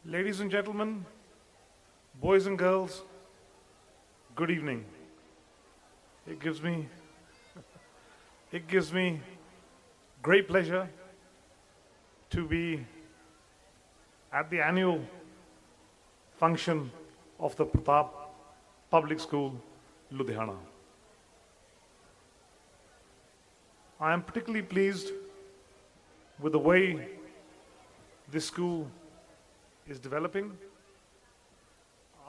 Ladies and gentlemen, boys and girls, good evening. It gives me it gives me great pleasure to be at the annual function of the Pratap Public School, Ludhiana. I am particularly pleased with the way this school is developing.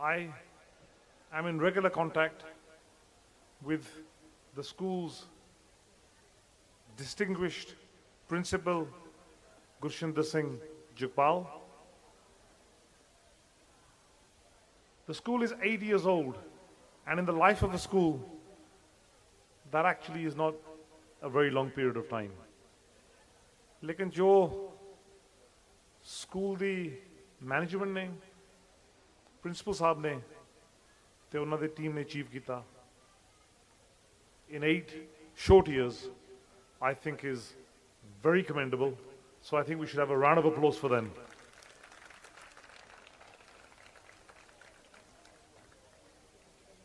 I am in regular contact with the school's distinguished principal, Gurshinder Singh Jugpal. The school is 8 years old, and in the life of a school, that actually is not a very long period of time. लेकिन जो school the management ने principal साहब ने ते उन्हां दी team ने achieve किया in 8 short years, I think is very commendable. So I think we should have a round of applause for them.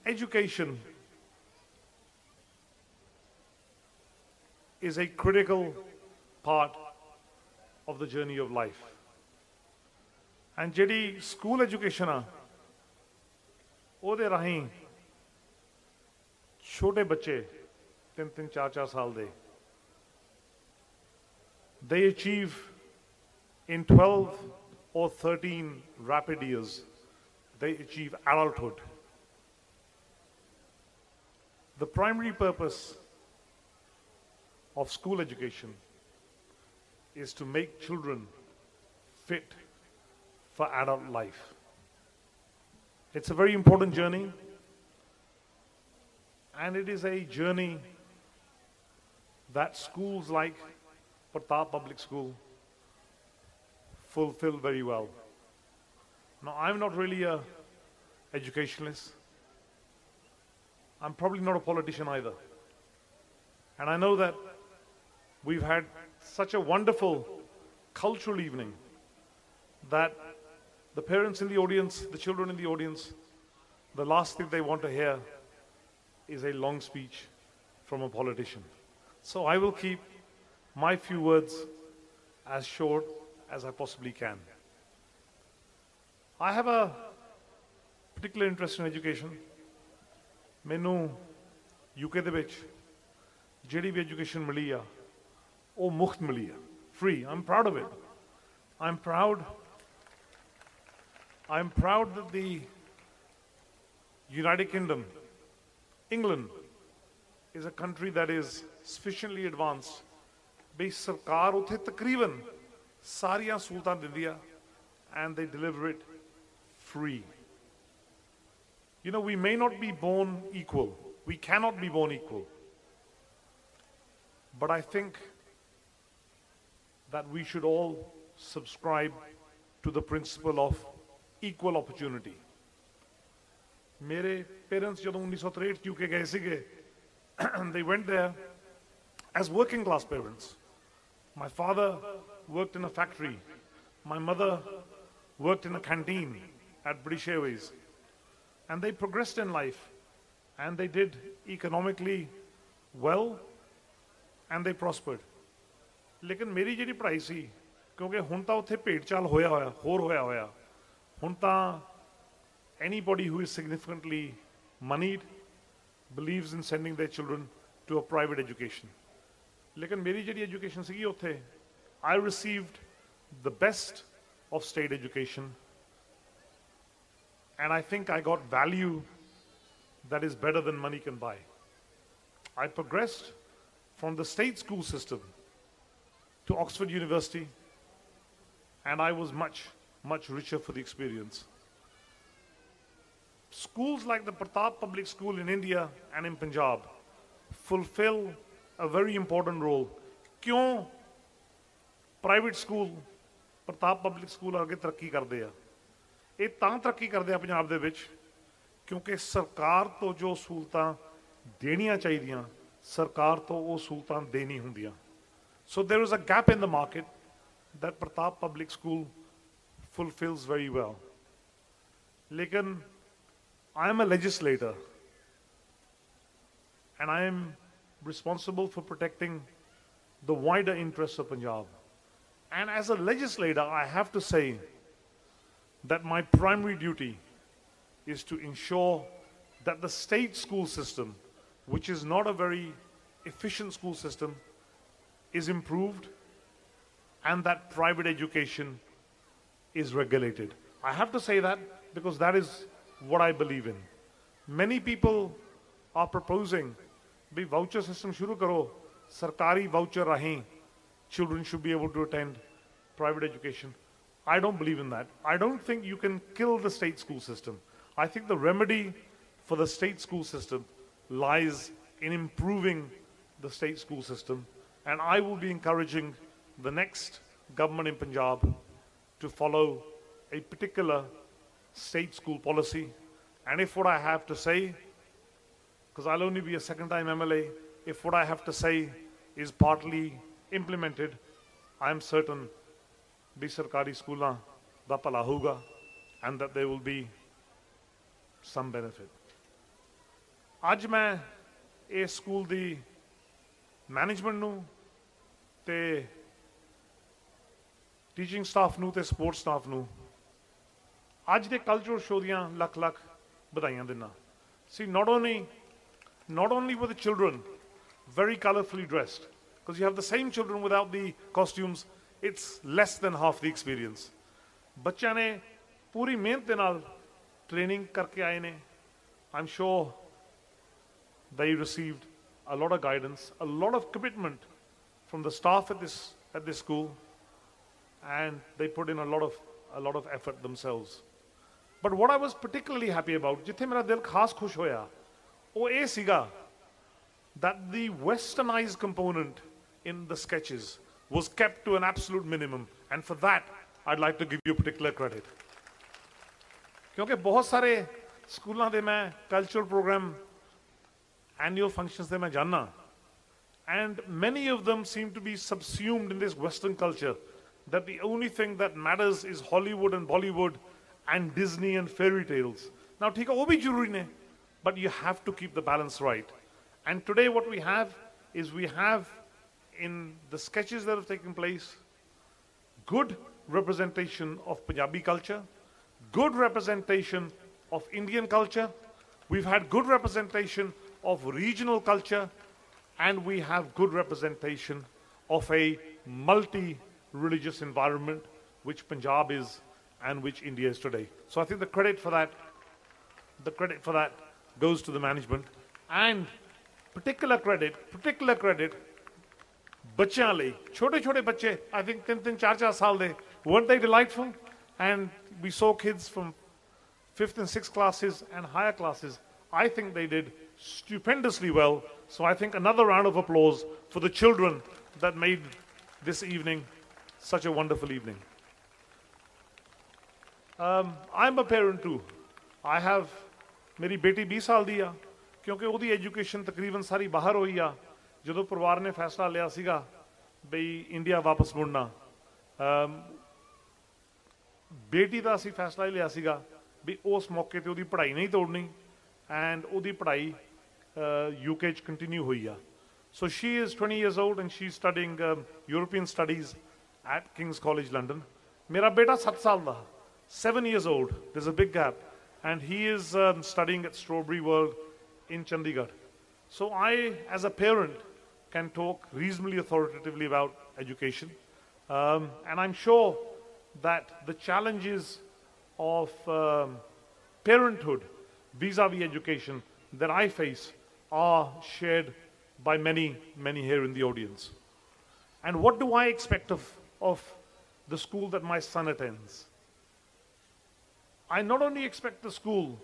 Education is a critical part of the journey of life. And ਜਿਹੜੀ school education ਆ ਉਹਦੇ ਰਾਹੀਂ ਛੋਟੇ ਬੱਚੇ 3-3 4-4 ਸਾਲ ਦੇ they achieve in 12 or 13 rapid years, they achieve adulthood. The primary purpose of school education is to make children fit for adult life. It's a very important journey, and it is a journey that schools like Pratap Public School fulfill very well. Now, I'm not really a educationalist. I'm probably not a politician either. And I know that we've had such a wonderful cultural evening that the parents in the audience, the children in the audience, the last thing they want to hear is a long speech from a politician. So I will keep my few words as short as I possibly can. I have a particular interest in education. ਮੈਨੂੰ UK ਦੇ ਵਿੱਚ ਜਿਹੜੀ ਵੀ education ਮਿਲੀ ਆ ਉਹ ਮੁਫਤ ਮਿਲੀ ਆ, free. I'm proud of it. I'm proud that the United Kingdom, England, is a country that is sufficiently advanced. ਬਈ ਸਰਕਾਰ ਉੱਥੇ ਤਕਰੀਬਨ ਸਾਰੀਆਂ ਸਹੂਲਤਾਂ ਦਿੰਦੀ ਆ and they deliver it free. You know, we may not be born equal. We cannot be born equal. But I think that we should all subscribe to the principle of equal opportunity. ਮੇਰੇ parents ਜਦੋਂ 1963 UK ਗਏ ਸੀਗੇ, they went there as working class parents. My father worked in a factory. My mother worked in a canteen at British Airways. And they progressed in life. And they did economically well. And they prospered. ਲੇਕਿਨ ਮੇਰੀ ਜਿਹੜੀ ਪੜ੍ਹਾਈ ਸੀ, ਕਿਉਂਕਿ ਹੁਣ ਤਾਂ ਉੱਥੇ ਭੇਡ ਚਾਲ ਹੋਇਆ ਹੋਇਆ ਹੁਣ ਤਾਂ anybody who is significantly moneyed believes in sending their children to a private education. ਲੇਕਿਨ ਮੇਰੀ ਜਿਹੜੀ ਐਜੂਕੇਸ਼ਨ ਸੀਗੀ ਉੱਥੇ I received the best of state education, and I think I got value that is better than money can buy. I progressed from the state school system to Oxford University, and I was much richer for the experience. Schools like the Pratap Public School in India and in Punjab fulfill a very important role. ਕਿਉਂ private school ਪ੍ਰਤਾਪ public school ਅੱਗੇ ਤਰੱਕੀ ਕਰਦੇ ਆ? ਇਹ ਤਾਂ ਤਰੱਕੀ ਕਰਦੇ ਆ ਪੰਜਾਬ ਦੇ ਵਿੱਚ ਕਿਉਂਕਿ ਸਰਕਾਰ ਤੋਂ ਜੋ ਸਹੂਲਤਾਂ ਦੇਣੀਆਂ ਚਾਹੀਦੀਆਂ ਸਰਕਾਰ ਤੋਂ ਉਹ ਸਹੂਲਤਾਂ ਦੇ ਨਹੀਂ ਹੁੰਦੀਆਂ. So there is a gap in the market that Pratap Public School fulfills very well. Lekin, I am a legislator and I am responsible for protecting the wider interests of Punjab. And as a legislator, I have to say that my primary duty is to ensure that the state school system, which is not a very efficient school system, is improved and that private education is regulated. I have to say that because that is what I believe in. Many people are proposing the voucher system shuru karo, sarkari voucher rahin, children should be able to attend private education. I don't believe in that. I don't think you can kill the state school system. I think the remedy for the state school system lies in improving the state school system, and I will be encouraging the next government in Punjab to follow a particular state school policy. And if what I have to say, because I'll only be a second-time MLA, if what I have to say is partly implemented, I am certain the sarkari schools da bhala hoga and that there will be some benefit. आज मैं इस school the management नू ते teaching staff नू ते support staff नू आज दे cultural show दियां लख लख बधाइयां दिना. See, not only were the children very colorfully dressed, because you have the same children without the costumes, it's less than half the experience. बच्चों ने पूरी मेहनत दे नाल ट्रेनिंग करके आए ने. I'm sure they received a lot of guidance, a lot of commitment from the staff at this school, and they put in a lot of effort themselves. But what I was particularly happy about, जिथे मेरा दिल खास खुश होया, वो ये सीगा that the westernized component in the sketches was kept to an absolute minimum, and for that I'd like to give you particular credit. क्योंकि बहुत सारे स्कूलों दे मैं cultural program, annual functions दे मैं जानना, and many of them seem to be subsumed in this Western culture, that the only thing that matters is Hollywood and Bollywood and Disney and fairy tales. Now, ठीक है, वो भी जरूरी ने, but you have to keep the balance right. And today what we have is we have in the sketches that have taken place good representation of Punjabi culture, good representation of Indian culture, we've had good representation of regional culture, and we have good representation of a multi-religious environment which Punjab is and which India is today. So I think the credit for that goes to the management, and particular credit बच्चों ਲਈ छोटे बच्चे, I think 3 4 साल दे, weren't they delightful? And we saw kids from 5th and 6th classes and higher classes. I think they did stupendously well. So I think another round of applause for the children that made this evening such a wonderful evening. I'm a parent too. I have मेरी बेटी 20 साल दी आ, क्योंकि ਉਹਦੀ education तकरीबन सारी बाहर होई आ. ਜਦੋਂ ਪਰਿਵਾਰ ਨੇ ਫੈਸਲਾ ਲਿਆ ਸੀਗਾ ਬਈ ਇੰਡੀਆ ਵਾਪਸ ਮੁੜਨਾ, ਬੇਟੀ ਦਾ ਅਸੀਂ ਫੈਸਲਾ ਹੀ ਲਿਆ ਸੀਗਾ ਵੀ ਉਸ ਮੌਕੇ ਤੇ ਉਹਦੀ ਪੜ੍ਹਾਈ ਨਹੀਂ ਤੋੜਨੀ, ਐਂਡ ਉਹਦੀ ਪੜ੍ਹਾਈ UK ਚ ਕੰਟੀਨਿਊ ਹੋਈ ਆ. So she is 20 years old and she's studying European studies at King's College London. ਮੇਰਾ ਬੇਟਾ 7 ਸਾਲ ਦਾ, 7 years old, there's a big gap, and he is studying at Strawberry World in Chandigarh. So I, as a parent, can talk reasonably authoritatively about education, and I'm sure that the challenges of parenthood vis-a-vis education that I face are shared by many here in the audience. And what do I expect of the school that my son attends? I not only expect the school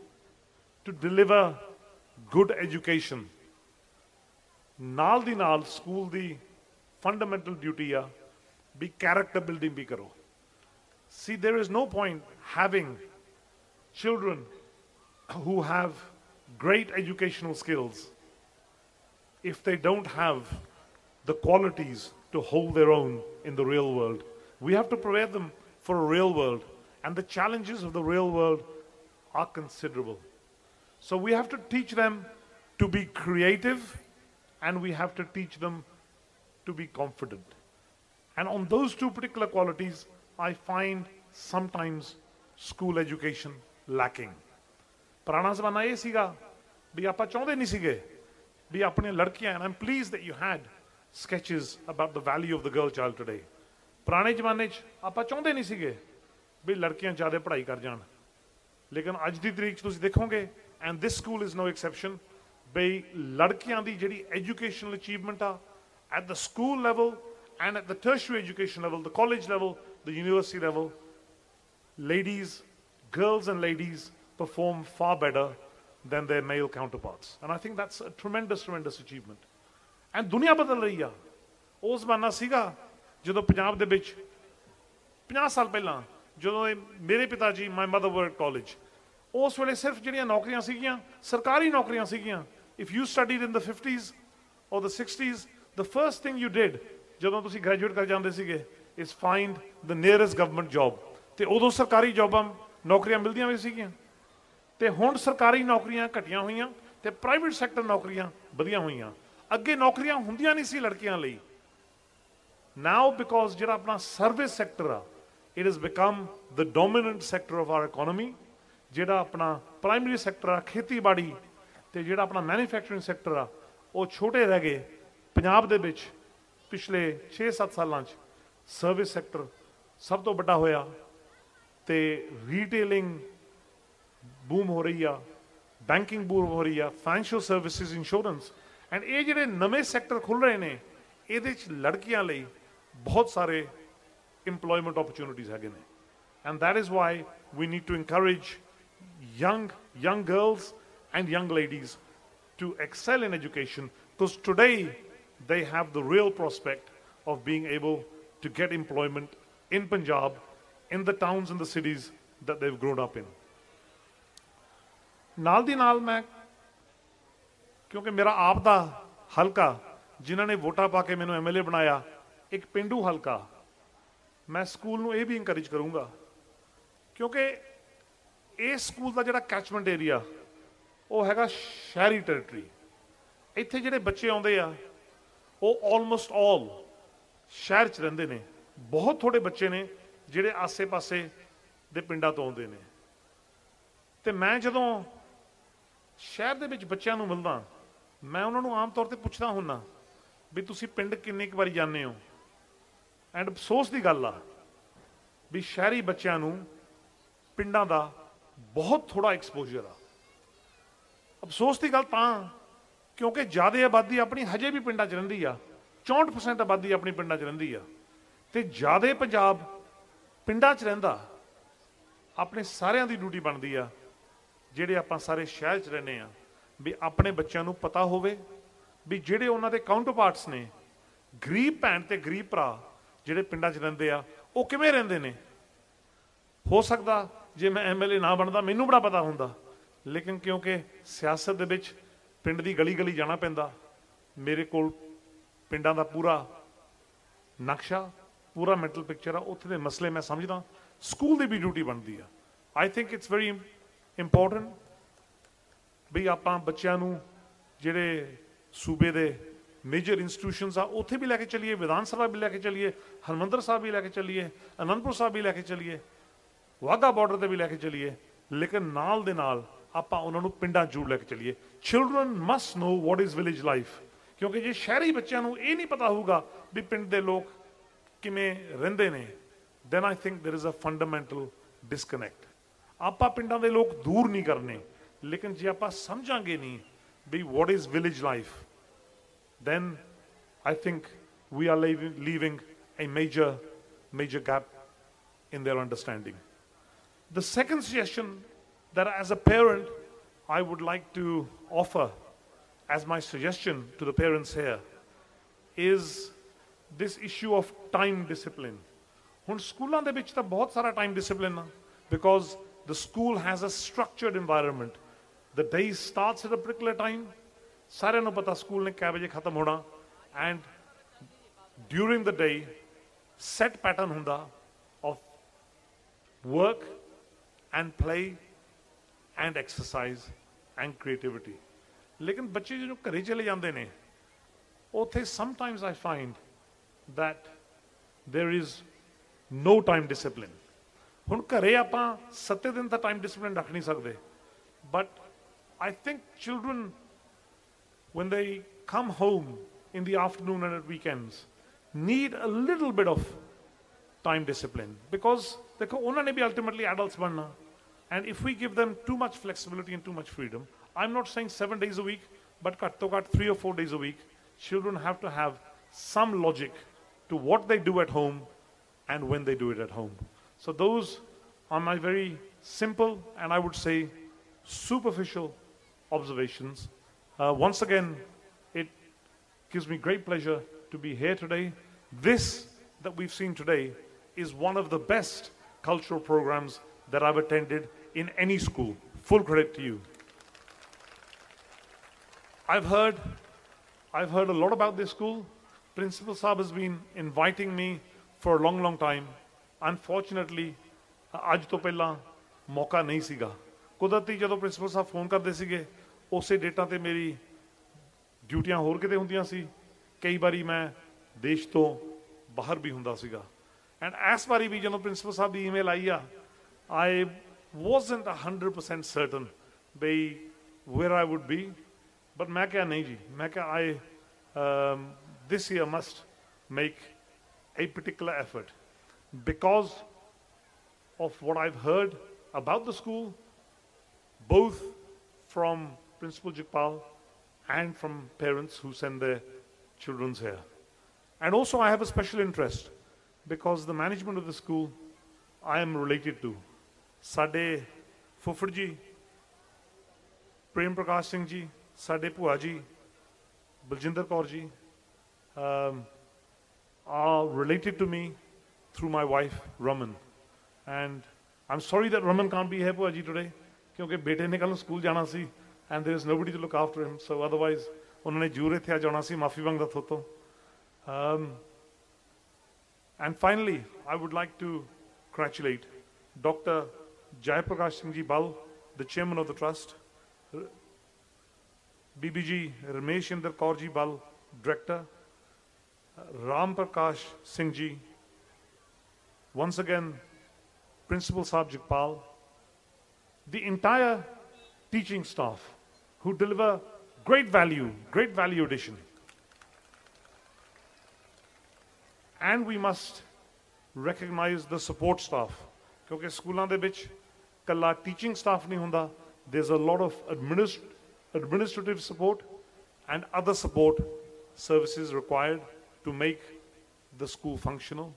to deliver good education, ਨਾਲ ਦੀ ਨਾਲ school ਦੀ fundamental duty ਆ ਵੀ character building ਵੀ ਕਰੋ. See, there is no point having children who have great educational skills if they don't have the qualities to hold their own in the real world. We have to prepare them for a real world. and the challenges of the real world are considerable. So we have to teach them to be creative, and we have to teach them to be confident. And on those two particular qualities, I find sometimes school education lacking. ਪੁਰਾਣਾ ਜ਼ਮਾਨਾ ਇਹ ਸੀਗਾ ਵੀ ਆਪਾਂ ਚਾਹੁੰਦੇ ਨਹੀਂ ਸੀਗੇ ਵੀ ਆਪਣੀਆਂ ਲੜਕੀਆਂ, and I'm pleased that you had sketches about the value of the girl child today. ਪੁਰਾਣੇ ਜ਼ਮਾਨੇ 'ਚ ਆਪਾਂ ਚਾਹੁੰਦੇ ਨਹੀਂ ਸੀਗੇ ਵੀ ਲੜਕੀਆਂ ਜ਼ਿਆਦਾ ਪੜ੍ਹਾਈ ਕਰ ਜਾਣ, ਲੇਕਿਨ ਅੱਜ ਦੀ ਤਰੀਕ 'ਚ ਤੁਸੀਂ ਦੇਖੋਗੇ, and this school is no exception, ਬਈ ਲੜਕੀਆਂ ਦੀ ਜਿਹੜੀ ਐਜੂਕੇਸ਼ਨਲ ਅਚੀਵਮੈਂਟ ਆ at the school level and at the tertiary education level, the college level, the university level, ladies, girls and ladies perform far better than their male counterparts. And I think that's a tremendous, tremendous achievement. And ਦੁਨੀਆ ਬਦਲ ਰਹੀ ਆ। ਉਹ ਜ਼ਮਾਨਾ ਸੀਗਾ ਜਦੋਂ ਪੰਜਾਬ ਦੇ ਵਿੱਚ 50 ਸਾਲ ਪਹਿਲਾਂ ਜਦੋਂ ਮੇਰੇ ਪਿਤਾ ਜੀ, my mother were at college, ਉਸ ਵੇਲੇ ਸਿਰਫ ਜਿਹੜੀਆਂ ਨੌਕਰੀਆਂ ਸੀਗੀਆਂ ਸਰਕਾਰੀ ਨੌਕਰੀਆਂ ਸੀਗੀਆਂ। If you studied in the 50s or the 60s, the first thing you did ਜਦੋਂ ਤੁਸੀਂ ਗ੍ਰੈਜੂਏਟ ਕਰ ਜਾਂਦੇ ਸੀਗੇ is find the nearest government job. ਤੇ ਉਦੋਂ ਸਰਕਾਰੀ ਜੌਬਾਂ ਨੌਕਰੀਆਂ ਮਿਲਦੀਆਂ ਵੀ ਸੀਗੀਆਂ, ਤੇ ਹੁਣ ਸਰਕਾਰੀ ਨੌਕਰੀਆਂ ਘਟੀਆਂ ਹੋਈਆਂ ਤੇ ਪ੍ਰਾਈਵੇਟ ਸੈਕਟਰ ਨੌਕਰੀਆਂ ਵਧੀਆਂ ਹੋਈਆਂ। ਅੱਗੇ ਨੌਕਰੀਆਂ ਹੁੰਦੀਆਂ ਨਹੀਂ ਸੀ ਲੜਕੀਆਂ ਲਈ। Now because ਜਿਹੜਾ ਆਪਣਾ ਸਰਵਿਸ ਸੈਕਟਰ ਆ, it has become the dominant sector of our economy. ਜਿਹੜਾ ਆਪਣਾ ਪ੍ਰਾਇਮਰੀ ਸੈਕਟਰ ਆ ਖੇਤੀਬਾੜੀ ਤੇ ਜਿਹੜਾ ਆਪਣਾ ਮੈਨੂਫੈਕਚਰਿੰਗ ਸੈਕਟਰ ਆ ਉਹ ਛੋਟੇ ਰਹਿ ਗਏ। ਪੰਜਾਬ ਦੇ ਵਿੱਚ ਪਿਛਲੇ 6-7 ਸਾਲਾਂ 'ਚ ਸਰਵਿਸ ਸੈਕਟਰ ਸਭ ਤੋਂ ਵੱਡਾ ਹੋਇਆ ਤੇ ਰੀਟੇਲਿੰਗ ਬੂਮ ਹੋ ਰਹੀ ਆ, ਬੈਂਕਿੰਗ ਬੂਮ ਹੋ ਰਹੀ ਆ, ਫਾਈਨੈਂਸ਼ੀਅਲ ਸਰਵਿਸਿਜ਼, ਇੰਸ਼ੋਰੈਂਸ, ਐਂਡ ਇਹ ਜਿਹੜੇ ਨਵੇਂ ਸੈਕਟਰ ਖੁੱਲ੍ਹ ਰਹੇ ਨੇ ਇਹਦੇ 'ਚ ਲੜਕੀਆਂ ਲਈ ਬਹੁਤ ਸਾਰੇ employment opportunities ਹੈਗੇ ਨੇ। And that is why we need to encourage young girls and young ladies to excel in education, because today they have the real prospect of being able to get employment in Punjab, in the towns and the cities that they've grown up in. ਨਾਲ ਦੀ ਨਾਲ ਮੈਂ, ਕਿਉਂਕਿ ਮੇਰਾ ਆਪ ਦਾ ਹਲਕਾ ਜਿਨ੍ਹਾਂ ਨੇ ਵੋਟਾਂ ਪਾ ਕੇ ਮੈਨੂੰ MLA ਬਣਾਇਆ ਇੱਕ ਪਿੰਡੂ ਹਲਕਾ, ਮੈਂ ਸਕੂਲ ਨੂੰ ਇਹ ਵੀ ਇਨਕਰੇਜ ਕਰੂੰਗਾ ਕਿਉਂਕਿ ਇਸ ਸਕੂਲ ਦਾ ਜਿਹੜਾ ਕੈਚਮੈਂਟ ਏਰੀਆ ਉਹ ਹੈਗਾ ਸ਼ਹਿਰੀ ਟੈਰੀਟਰੀ। ਇੱਥੇ ਜਿਹੜੇ ਬੱਚੇ ਆਉਂਦੇ ਆ ਉਹ ਆਲਮੋਸਟ ਆਲ ਸ਼ਹਿਰ 'ਚ ਰਹਿੰਦੇ ਨੇ। ਬਹੁਤ ਥੋੜੇ ਬੱਚੇ ਨੇ ਜਿਹੜੇ ਆਸੇ-ਪਾਸੇ ਦੇ ਪਿੰਡਾਂ ਤੋਂ ਆਉਂਦੇ ਨੇ। ਤੇ ਮੈਂ ਜਦੋਂ ਸ਼ਹਿਰ ਦੇ ਵਿੱਚ ਬੱਚਿਆਂ ਨੂੰ ਮਿਲਦਾ, ਮੈਂ ਉਹਨਾਂ ਨੂੰ ਆਮ ਤੌਰ ਤੇ ਪੁੱਛਦਾ ਹੁੰਦਾ ਵੀ ਤੁਸੀਂ ਪਿੰਡ ਕਿੰਨੀ ਕੁ ਵਾਰੀ ਜਾਂਦੇ ਹੋ। ਐਂਡ ਅਫਸੋਸ ਦੀ ਗੱਲ ਆ ਵੀ ਸ਼ਹਿਰੀ ਬੱਚਿਆਂ ਨੂੰ ਪਿੰਡਾਂ ਦਾ ਬਹੁਤ ਥੋੜਾ ਐਕਸਪੋਜ਼ਰ ਆ। ਅਫਸੋਸ ਦੀ ਗੱਲ ਤਾਂ ਕਿਉਂਕਿ ਜ਼ਿਆਦਾ ਆਬਾਦੀ ਆਪਣੀ ਹਜੇ ਵੀ ਪਿੰਡਾਂ 'ਚ ਰਹਿੰਦੀ ਆ, 64% ਆਬਾਦੀ ਆਪਣੀ ਪਿੰਡਾਂ 'ਚ ਰਹਿੰਦੀ ਆ, ਤੇ ਜ਼ਿਆਦਾ ਪੰਜਾਬ ਪਿੰਡਾਂ 'ਚ ਰਹਿੰਦਾ। ਆਪਣੇ ਸਾਰਿਆਂ ਦੀ ਡਿਊਟੀ ਬਣਦੀ ਆ ਜਿਹੜੇ ਆਪਾਂ ਸਾਰੇ ਸ਼ਹਿਰ 'ਚ ਰਹਿੰਦੇ ਆ ਵੀ ਆਪਣੇ ਬੱਚਿਆਂ ਨੂੰ ਪਤਾ ਹੋਵੇ ਵੀ ਜਿਹੜੇ ਉਹਨਾਂ ਦੇ ਕਾਊਂਟਰਪਾਰਟਸ ਨੇ, ਗਰੀਬ ਭੈਣ ਤੇ ਗਰੀਬ ਭਰਾ ਜਿਹੜੇ ਪਿੰਡਾਂ 'ਚ ਰਹਿੰਦੇ ਆ ਉਹ ਕਿਵੇਂ ਰਹਿੰਦੇ ਨੇ। ਹੋ ਸਕਦਾ ਜੇ ਮੈਂ MLA ਨਾ ਬਣਦਾ ਮੈਨੂੰ ਬੜਾ ਪਤਾ ਹੁੰਦਾ, ਲੇਕਿਨ ਕਿਉਂਕਿ ਸਿਆਸਤ ਦੇ ਵਿੱਚ ਪਿੰਡ ਦੀ ਗਲੀ ਗਲੀ ਜਾਣਾ ਪੈਂਦਾ, ਮੇਰੇ ਕੋਲ ਪਿੰਡਾਂ ਦਾ ਪੂਰਾ ਨਕਸ਼ਾ, ਪੂਰਾ ਮੈਂਟਲ ਪਿਕਚਰ ਆ, ਉੱਥੇ ਦੇ ਮਸਲੇ ਮੈਂ ਸਮਝਦਾ। ਸਕੂਲ ਦੀ ਵੀ ਡਿਊਟੀ ਬਣਦੀ ਆ। I think it's very important ਵੀ ਆਪਾਂ ਬੱਚਿਆਂ ਨੂੰ ਜਿਹੜੇ ਸੂਬੇ ਦੇ ਮੇਜਰ ਇੰਸਟੀਟਿਊਸ਼ਨਸ ਆ ਉੱਥੇ ਵੀ ਲੈ ਕੇ ਚੱਲੀਏ, ਵਿਧਾਨ ਸਭਾ ਵੀ ਲੈ ਕੇ ਚੱਲੀਏ, ਹਰਿਮੰਦਰ ਸਾਹਿਬ ਵੀ ਲੈ ਕੇ ਚੱਲੀਏ, ਅਨੰਦਪੁਰ ਸਾਹਿਬ ਵੀ ਲੈ ਕੇ ਚੱਲੀਏ, ਵਾਹਗਾ ਬਾਰਡਰ ਤੇ ਵੀ ਲੈ ਕੇ ਚੱਲੀਏ, ਲੇਕਿਨ ਨਾਲ ਦੇ ਨਾਲ ਆਪਾਂ ਉਹਨਾਂ ਨੂੰ ਪਿੰਡਾਂ ਜ਼ਰੂਰ ਲੈ ਕੇ ਚੱਲੀਏ। Children must know what is village life, ਕਿਉਂਕਿ ਜੇ ਸ਼ਹਿਰੀ ਬੱਚਿਆਂ ਨੂੰ ਇਹ ਨਹੀਂ ਪਤਾ ਹੋਊਗਾ ਵੀ ਪਿੰਡ ਦੇ ਲੋਕ ਕਿਵੇਂ ਰਹਿੰਦੇ ਨੇ, then I think there is a fundamental disconnect. ਆਪਾਂ ਪਿੰਡਾਂ ਦੇ ਲੋਕ ਦੂਰ ਨਹੀਂ ਕਰਨੇ, ਲੇਕਿਨ ਜੇ ਆਪਾਂ ਸਮਝਾਂਗੇ ਨਹੀਂ ਵੀ what is village life, then I think we are leaving a major gap in their understanding. The second suggestion that as a parent I would like to offer as my suggestion to the parents here is this issue of time discipline. ਹੁਣ ਸਕੂਲਾਂ ਦੇ ਵਿੱਚ ਤਾਂ ਬਹੁਤ ਸਾਰਾ time discipline ਆ, because the school has a structured environment. The day starts at a particular time. ਸਾਰਿਆਂ ਨੂੰ ਪਤਾ ਸਕੂਲ ਨੇ ਕਿੰਨੇ ਵਜੇ ਖਤਮ ਹੋਣਾ, and during the day set pattern ਹੁੰਦਾ of work and play and exercise and creativity. लेकिन बच्चे जो घरे चले जाते हैं उत्थे sometimes I find that there is no time discipline. ਹੁਣ ਘਰੇ ਆਪਾਂ 7 दिन ਤਾਂ time discipline ਰੱਖ ਨਹੀਂ ਸਕਦੇ, but I think children when they come home in the afternoon and at weekends need a little bit of time discipline, because देखो उन्होंने भी ultimately adults बनना, and if we give them too much flexibility and too much freedom, I'm not saying 7 days a week, but घੱਟ ਤੋਂ ਘੱਟ 3 or 4 days a week, children have to have some logic to what they do at home and when they do it at home. So those are my very simple and I would say superficial observations. Once again, it gives me great pleasure to be here today. This that we've seen today is one of the best cultural programs that I've attended in any school. Full credit to you. I've heard a lot about this school. Principal Saab has been inviting me for a long time. Unfortunately, ਅੱਜ ਤੋਂ ਪਹਿਲਾਂ ਮੌਕਾ ਨਹੀਂ ਸੀਗਾ। ਕੁਦਰਤੀ ਜਦੋਂ principal ਸਾਹਿਬ phone ਕਰਦੇ ਸੀਗੇ ਉਸੇ ਡੇਟਾਂ ਤੇ ਮੇਰੀ ਡਿਊਟੀਆਂ ਹੋਰ ਕਿਤੇ ਹੁੰਦੀਆਂ ਸੀ, ਕਈ ਵਾਰੀ ਮੈਂ ਦੇਸ਼ ਤੋਂ ਬਾਹਰ ਵੀ ਹੁੰਦਾ ਸੀਗਾ। ਐਂਡ ਇਸ ਵਾਰੀ ਵੀ ਜਦੋਂ ਪ੍ਰਿੰਸੀਪਲ ਸਾਹਿਬ ਦੀ ਈਮੇਲ ਆਈ ਆ, I wasn't 100% certain ਬਈ where I would be, but ਮੈਂ ਕਿਹਾ ਨਹੀਂ ਜੀ, ਮੈਂ ਕਿਹਾ this year must make a particular effort because of what I've heard about the school, both from Principal Jagpal and from parents who send their children here. And also I have a special interest because the management of the school I am related to. Sade Fufur ji, Prem Prakash Singh ji, Sade Pua ji, Baljinder Kaur ji are related to me through my wife Raman. And I'm sorry that Raman can't be here Pua ji today क्योंकि बेटे ने कल school जाना सी and there is nobody to look after him, so otherwise उन्होंने जरूर इत्थे जाना सी, माफी मंगदा थोतो। And finally I would like to congratulate Dr. Jayaprakash Singh ji Bal, the chairman of the trust, BBG Ramesh Inder Kaur ji Bal, director, Ram Prakash Singh ji, once again Principal Saab Jagpal, the entire teaching staff who deliver great value addition. And we must recognize the support staff. क्योंकि स्कूलों दे विच कल्ला teaching staff नहीं हुंदा, there's a lot of administrative support and other support services required to make the school functional.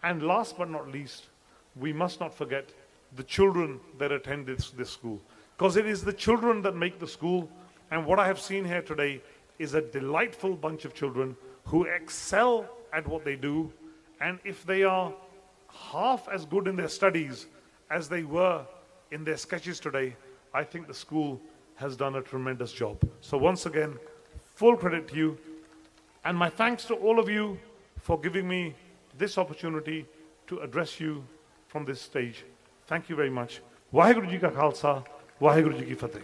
And last but not least, we must not forget the children that attend this school, because it is the children that make the school. And what I have seen here today is a delightful bunch of children who excel at what they do, and if they are half as good in their studies as they were in their sketches today, I think the school has done a tremendous job. So once again, full credit to you, and my thanks to all of you for giving me this opportunity to address you from this stage. Thank you very much. Waheguru Ji Ka Khalsa, Waheguru Ji Ki Fateh.